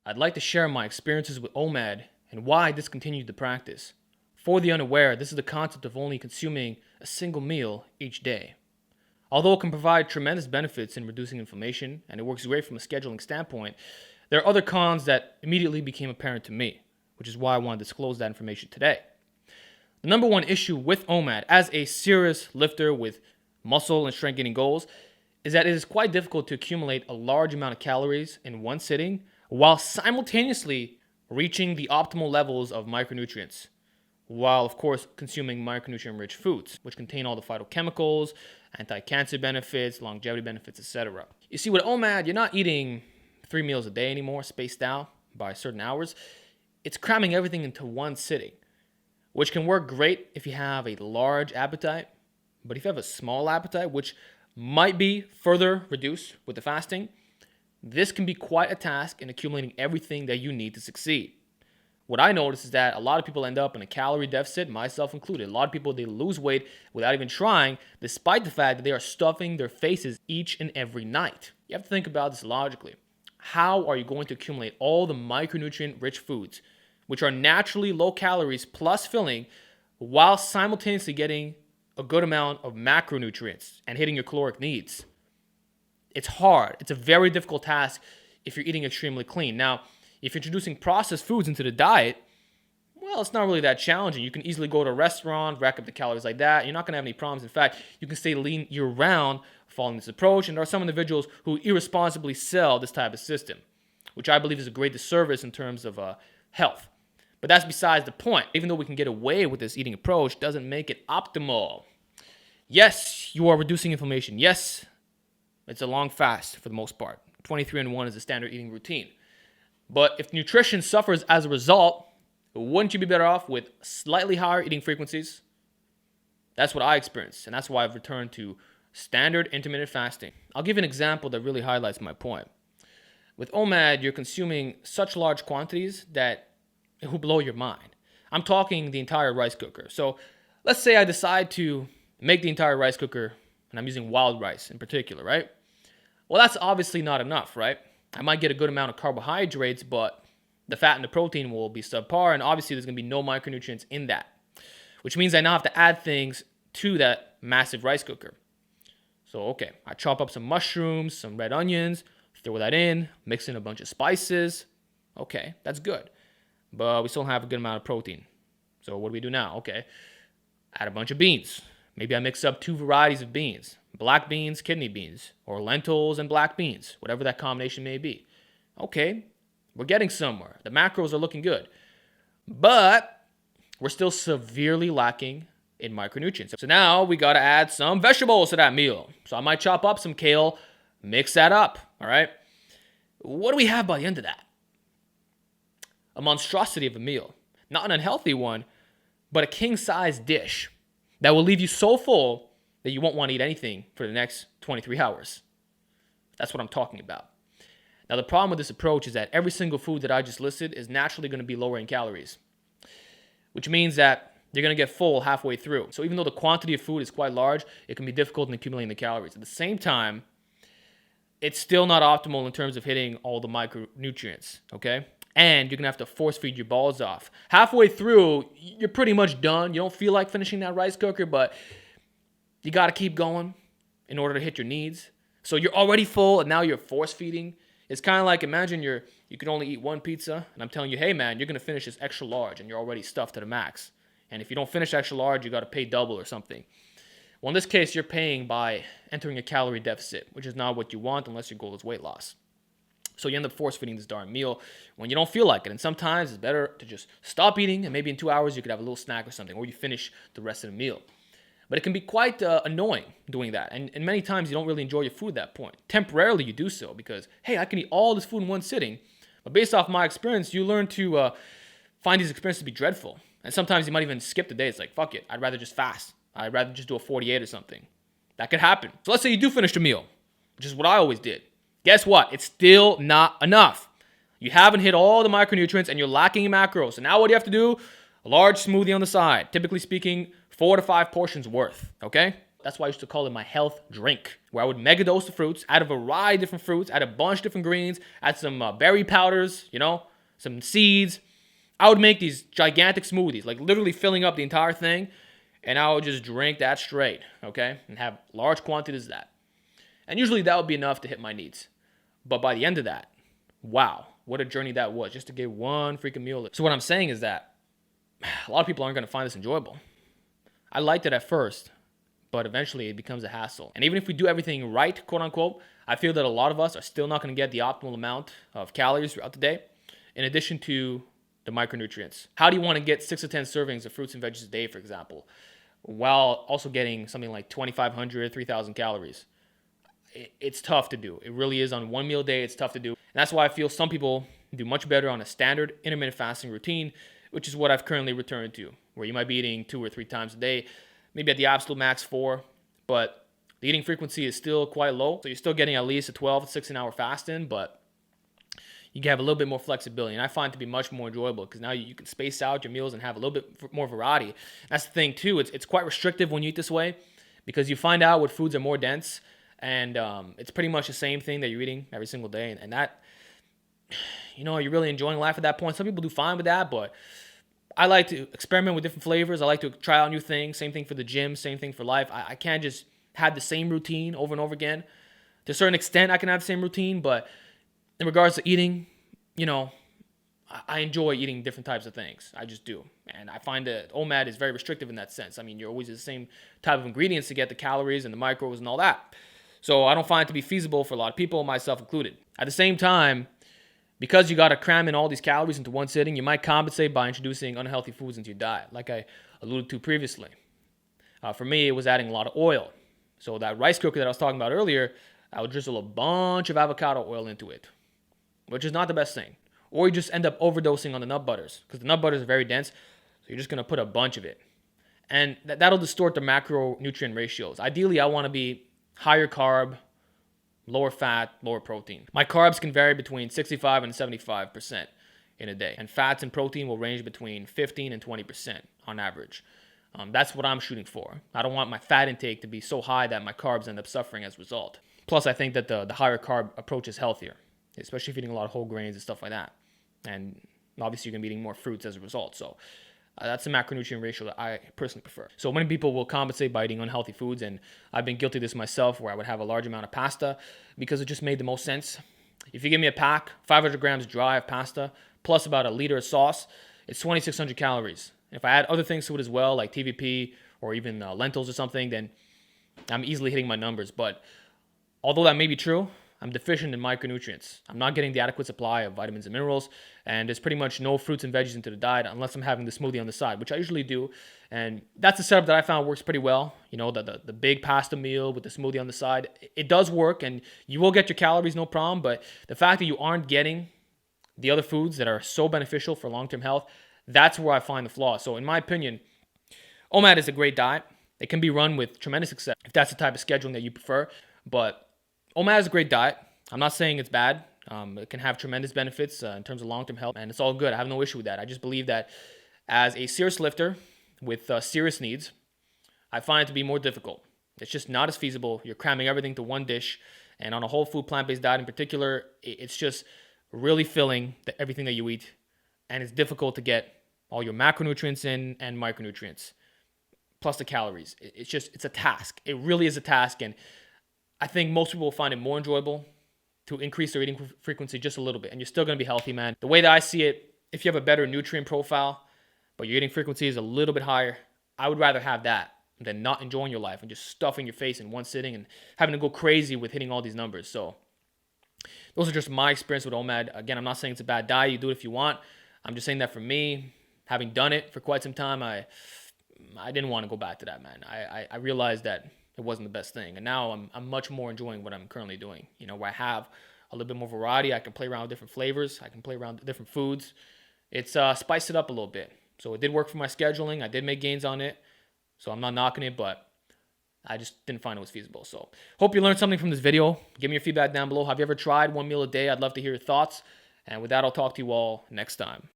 I'd like to share my experiences with OMAD and why I discontinued the practice. For the unaware, this is the concept of only consuming a single meal each day. Although it can provide tremendous benefits in reducing inflammation, and it works great from a scheduling standpoint, there are other cons that immediately became apparent to me, which is why I want to disclose that information today. The number one issue with OMAD as a serious lifter with muscle and strength gaining goals is that it is quite difficult to accumulate a large amount of calories in one sitting while simultaneously reaching the optimal levels of micronutrients, while of course consuming micronutrient-rich foods, which contain all the phytochemicals, anti-cancer benefits, longevity benefits, etc. You see, with OMAD, you're not eating 3 meals a day anymore, spaced out by certain hours. It's cramming everything into one sitting, which can work great if you have a large appetite, but if you have a small appetite, which might be further reduced with the fasting, this can be quite a task in accumulating everything that you need to succeed. What I notice is that a lot of people end up in a calorie deficit, myself included. A lot of people, they lose weight without even trying, despite the fact that they are stuffing their faces each and every night. You have to think about this logically. How are you going to accumulate all the micronutrient-rich foods, which are naturally low calories plus filling, while simultaneously getting a good amount of macronutrients and hitting your caloric needs? It's hard. It's a very difficult task if you're eating extremely clean. Now, if you're introducing processed foods into the diet, well, it's not really that challenging. You can easily go to a restaurant, rack up the calories like that. You're not going to have any problems. In fact, you can stay lean year-round following this approach. And there are some individuals who irresponsibly sell this type of system, which I believe is a great disservice in terms of health. But that's besides the point. Even though we can get away with this eating approach, doesn't make it optimal. Yes, you are reducing inflammation. Yes, it's a long fast for the most part. 23-1 is the standard eating routine. But if nutrition suffers as a result, wouldn't you be better off with slightly higher eating frequencies? That's what I experienced, and that's why I've returned to standard intermittent fasting. I'll give you an example that really highlights my point. With OMAD, you're consuming such large quantities that it will blow your mind. I'm talking the entire rice cooker. So let's say I decide to make the entire rice cooker, and I'm using wild rice in particular, right? Well, that's obviously not enough, right? I might get a good amount of carbohydrates, but the fat and the protein will be subpar, and obviously there's going to be no micronutrients in that, which means I now have to add things to that massive rice cooker. So, okay, I chop up some mushrooms, some red onions, throw that in, mix in a bunch of spices. Okay, that's good, but we still have a good amount of protein. So what do we do now? Okay, add a bunch of beans. Maybe I mix up 2 varieties of beans, black beans, kidney beans, or lentils and black beans, whatever that combination may be. Okay, we're getting somewhere. The macros are looking good. But we're still severely lacking in micronutrients. So now we got to add some vegetables to that meal. So I might chop up some kale, mix that up, all right? What do we have by the end of that? A monstrosity of a meal. Not an unhealthy one, but a king-size dish that will leave you so full that you won't want to eat anything for the next 23 hours. That's what I'm talking about. Now, the problem with this approach is that every single food that I just listed is naturally going to be lower in calories, which means that you're going to get full halfway through. So even though the quantity of food is quite large, it can be difficult in accumulating the calories. At the same time, it's still not optimal in terms of hitting all the micronutrients, okay? And you're going to have to force feed your balls off. Halfway through, you're pretty much done. You don't feel like finishing that rice cooker, but you got to keep going in order to hit your needs. So you're already full, and now you're force feeding. It's kind of like, imagine you can only eat 1 pizza, and I'm telling you, hey man, you're going to finish this extra large, and you're already stuffed to the max. And if you don't finish extra large, you got to pay double or something. Well, in this case, you're paying by entering a calorie deficit, which is not what you want unless your goal is weight loss. So you end up force-feeding this darn meal when you don't feel like it. And sometimes it's better to just stop eating, and maybe in 2 hours you could have a little snack or something, or you finish the rest of the meal. But it can be quite annoying doing that. And many times you don't really enjoy your food at that point. Temporarily you do so because, hey, I can eat all this food in one sitting. But based off my experience, you learn to find these experiences to be dreadful. And sometimes you might even skip the day. It's like, fuck it, I'd rather just fast. I'd rather just do a 48 or something. That could happen. So let's say you do finish the meal, which is what I always did. Guess what? It's still not enough. You haven't hit all the micronutrients and you're lacking in macros. So now what do you have to do? A large smoothie on the side. Typically speaking, 4 to 5 portions worth, okay? That's why I used to call it my health drink, where I would mega dose the fruits, add a variety of different fruits, add a bunch of different greens, add some berry powders, some seeds. I would make these gigantic smoothies, like literally filling up the entire thing, and I would just drink that straight, okay? And have large quantities of that. And usually that would be enough to hit my needs. But by the end of that, wow, what a journey that was, just to get one freaking meal. So what I'm saying is that a lot of people aren't going to find this enjoyable. I liked it at first, but eventually it becomes a hassle. And even if we do everything right, quote unquote, I feel that a lot of us are still not going to get the optimal amount of calories throughout the day, in addition to the micronutrients. How do you want to get 6 to 10 servings of fruits and veggies a day, for example, while also getting something like 2,500, 3,000 calories? It's tough to do. It really is. On one meal a day, it's tough to do. And that's why I feel some people do much better on a standard intermittent fasting routine, which is what I've currently returned to, where you might be eating 2 or 3 times a day, maybe at the absolute max 4, but the eating frequency is still quite low. So you're still getting at least a 12 to 16-hour fasting, but you can have a little bit more flexibility. And I find it to be much more enjoyable because now you can space out your meals and have a little bit more variety. That's the thing too. It's quite restrictive when you eat this way because you find out what foods are more dense, and it's pretty much the same thing that you're eating every single day. And that, you're really enjoying life at that point. Some people do fine with that, but I like to experiment with different flavors. I like to try out new things. Same thing for the gym, same thing for life. I can't just have the same routine over and over again. To a certain extent, I can have the same routine, but in regards to eating, I enjoy eating different types of things. I just do. And I find that OMAD is very restrictive in that sense. I mean, you're always the same type of ingredients to get the calories and the micros and all that. So I don't find it to be feasible for a lot of people, myself included. At the same time, because you got to cram in all these calories into one sitting, you might compensate by introducing unhealthy foods into your diet, like I alluded to previously. For me, it was adding a lot of oil. So that rice cooker that I was talking about earlier, I would drizzle a bunch of avocado oil into it, which is not the best thing. Or you just end up overdosing on the nut butters, because the nut butters are very dense, so you're just going to put a bunch of it. And that'll distort the macronutrient ratios. Ideally, I want to be higher carb, lower fat, lower protein. My carbs can vary between 65 and 75% in a day. And fats and protein will range between 15 and 20% on average. That's what I'm shooting for. I don't want my fat intake to be so high that my carbs end up suffering as a result. Plus, I think that the higher carb approach is healthier, especially if you're eating a lot of whole grains and stuff like that. And obviously, you're going to be eating more fruits as a result. So that's the macronutrient ratio that I personally prefer. So many people will compensate by eating unhealthy foods, and I've been guilty of this myself, where I would have a large amount of pasta because it just made the most sense. If you give me a pack, 500 grams dry of pasta, plus about a liter of sauce, it's 2,600 calories. And if I add other things to it as well, like TVP or even lentils or something, then I'm easily hitting my numbers. But although that may be true, I'm deficient in micronutrients. I'm not getting the adequate supply of vitamins and minerals, and there's pretty much no fruits and veggies into the diet unless I'm having the smoothie on the side, which I usually do. And that's a setup that I found works pretty well. The big pasta meal with the smoothie on the side. It does work, and you will get your calories, no problem. But the fact that you aren't getting the other foods that are so beneficial for long-term health, that's where I find the flaw. So in my opinion, OMAD is a great diet. It can be run with tremendous success if that's the type of scheduling that you prefer. But OMAD is a great diet. I'm not saying it's bad. It can have tremendous benefits in terms of long-term health, and it's all good. I have no issue with that. I just believe that as a serious lifter with serious needs, I find it to be more difficult. It's just not as feasible. You're cramming everything to one dish, and on a whole food plant-based diet in particular, it's just really filling everything that you eat, and it's difficult to get all your macronutrients in and micronutrients, plus the calories. It's a task. It really is a task, and I think most people will find it more enjoyable to increase their eating frequency just a little bit. And you're still going to be healthy, man. The way that I see it, if you have a better nutrient profile, but your eating frequency is a little bit higher, I would rather have that than not enjoying your life and just stuffing your face in one sitting and having to go crazy with hitting all these numbers. So those are just my experience with OMAD. Again, I'm not saying it's a bad diet. You do it if you want. I'm just saying that for me, having done it for quite some time, I didn't want to go back to that, man. I realized that it wasn't the best thing. And now I'm much more enjoying what I'm currently doing, where I have a little bit more variety. I can play around with different flavors. I can play around with different foods. It's spiced it up a little bit. So it did work for my scheduling. I did make gains on it. So I'm not knocking it, but I just didn't find it was feasible. So hope you learned something from this video. Give me your feedback down below. Have you ever tried one meal a day? I'd love to hear your thoughts. And with that, I'll talk to you all next time.